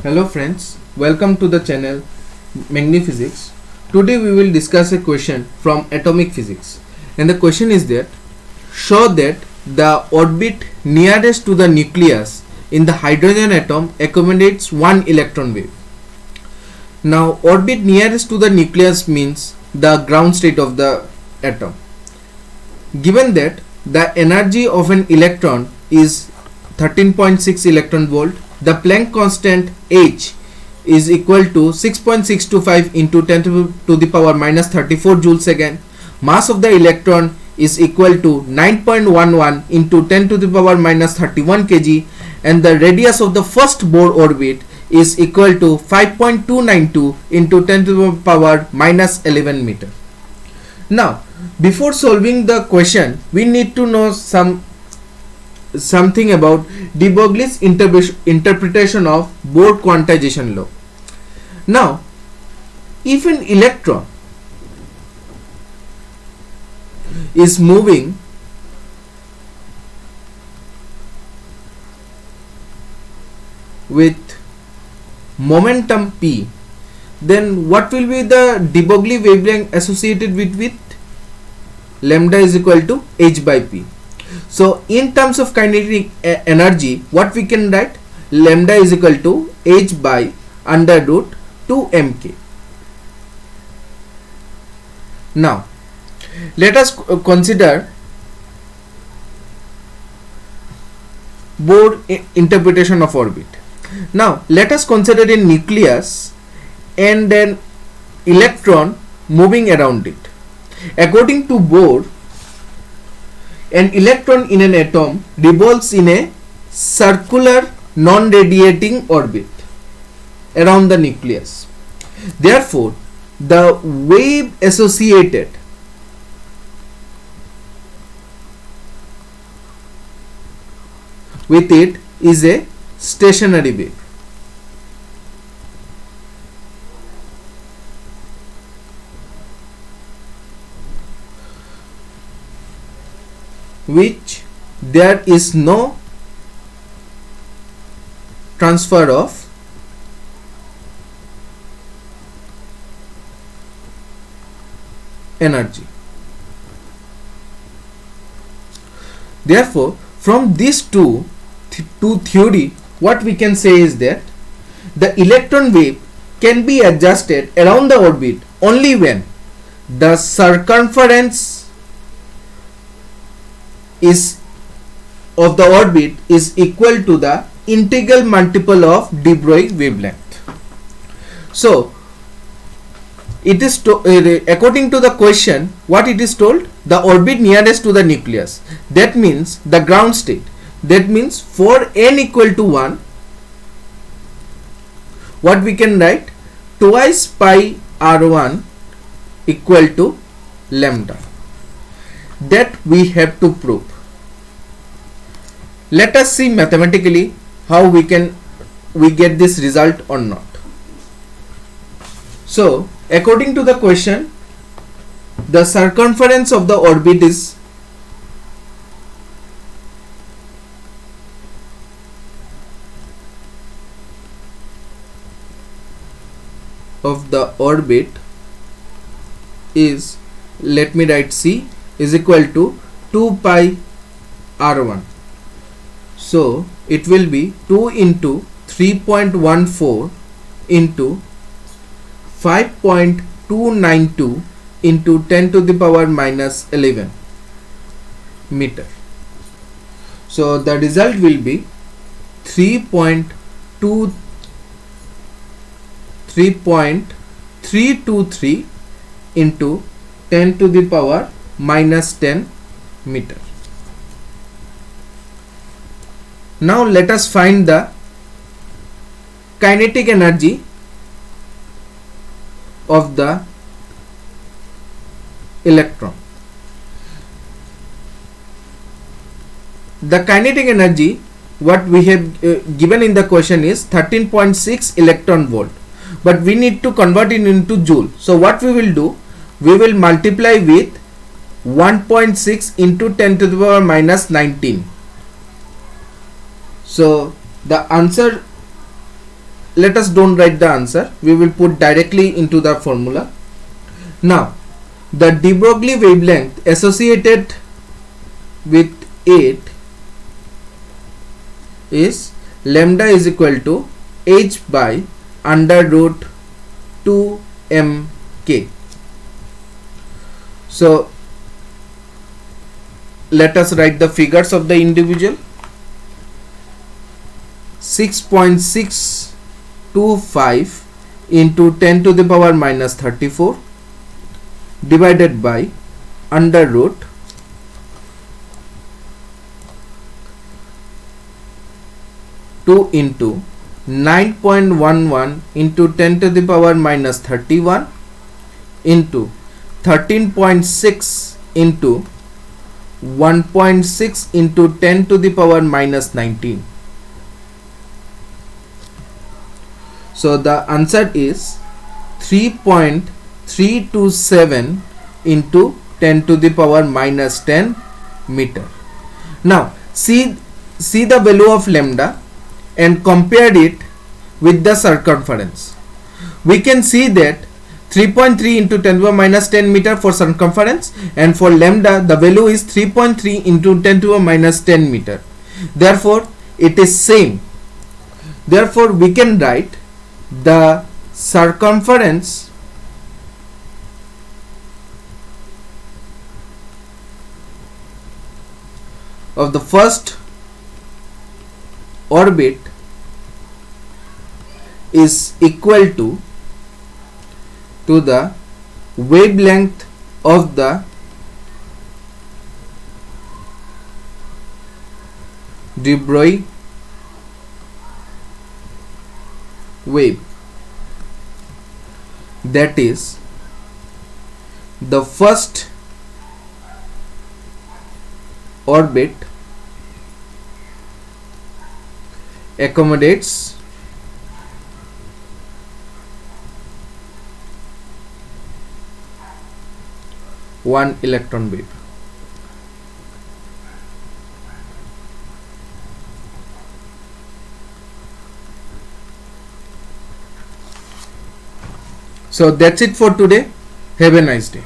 Hello friends, welcome to the channel Magniphysics. Today we will discuss a question from atomic physics, and the question is that show that the orbit nearest to the nucleus in the hydrogen atom accommodates one electron wave. Now orbit nearest to the nucleus means the ground state of the atom. Given that the energy of an electron is 13.6 electron volt, the Planck constant H is equal to 6.625 into 10 to the power minus 34 joule second. Mass of the electron is equal to 9.11 into 10 to the power minus 31 kg, and the radius of the first Bohr orbit is equal to 5.292 into 10 to the power minus 11 meter. Now, before solving the question, we need to know something about de Broglie's interpretation of Bohr quantization law. Now, if an electron is moving with momentum p, then what will be the de Broglie wavelength associated with lambda is equal to h by p. So in terms of kinetic energy, what we can write? Lambda is equal to h by under root 2 mk. Now let us consider Bohr interpretation of orbit. Now let us consider a nucleus and an electron moving around it. According to Bohr, an electron in an atom revolves in a circular non-radiating orbit around the nucleus. Therefore, the wave associated with it is a stationary wave. Which there is no transfer of energy. Therefore, from these two theory, what we can say is that the electron wave can be adjusted around the orbit only when the circumference of the orbit is equal to the integral multiple of de Broglie wavelength. So it is according to the question, what it is told? The orbit nearest to the nucleus, that means the ground state. That means for n equal to 1, what we can write? Twice pi r1 equal to lambda. That we have to prove. Let us see mathematically how we get this result or not. So according to the question, the circumference of the orbit is let me write C is equal to 2 pi r1. So it will be 2 into 3.14 into 5.292 into 10 to the power minus 11 meter. So the result will be 3.323 into 10 to the power minus 10 meter. Now let us find the kinetic energy of the electron. The kinetic energy what we have given in the question is 13.6 electron volt, but we need to convert it into joule. So what we will do? We will multiply with 1.6 into 10 to the power minus 19. So the answer let us don't write the answer, we will put directly into the formula. Now the de Broglie wavelength associated with it is lambda is equal to h by under root 2 mk. So let us write the figures of the individual. 6.625 into 10 to the power minus 34 divided by under root 2 into 9.11 into 10 to the power minus 31 into 13.6 into 1.6 into 10 to the power minus 19. So the answer is 3.327 into 10 to the power minus 10 meter. Now see the value of lambda and compare it with the circumference. We can see that 3.3 into 10 to the power minus 10 meter for circumference, and for lambda the value is 3.3 into 10 to the power minus 10 meter. Therefore it is same. Therefore we can write the circumference of the first orbit is equal to the wavelength of the de Broglie wave, that is the first orbit accommodates one electron wave. So that's it for today. Have a nice day.